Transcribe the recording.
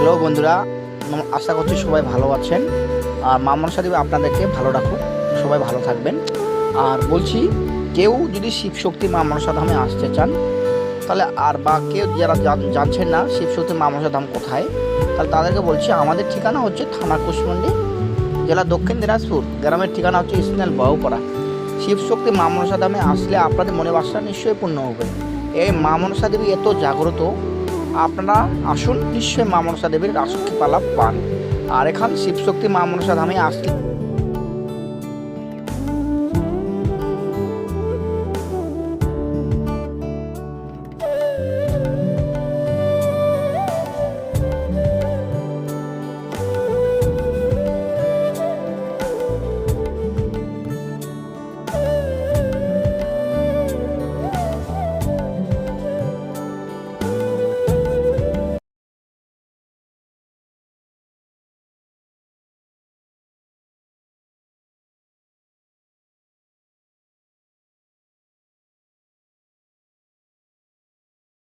Hello বন্ধুরা, আশা করছি সবাই ভালো আছেন। আর মা মনসা দেবী আপনাদেরকে ভালো রাখুক, সবাই ভালো থাকবেন। আর বলছি, কেউ যদি শিবশক্তি মা মনসা ধামে আসতে চান তাহলে, আর বা কেউ যারা জানছেন না শিবশক্তি মা মনসা ধাম কোথায়, তাহলে তাদেরকে বলছি আমাদের ঠিকানা হচ্ছে থানা কুশমন্ডি, জেলা দক্ষিণ দিনাজপুর। গ্রামের ঠিকানা হচ্ছে ইসনাল বাহুপাড়া। শিবশক্তি মা মনসা ধামে আসলে আপনাদের মনে বাসনা নিশ্চয়ই পূর্ণ হবে। এই মা মনসা দেবী এত জাগ্রত, আপনারা আসুন, নিশ্চয়ই মা মনসা দেবীর রাসক্ষী পালা পান। আর এখান শিবশক্তি মা মনসা ধামে আসলে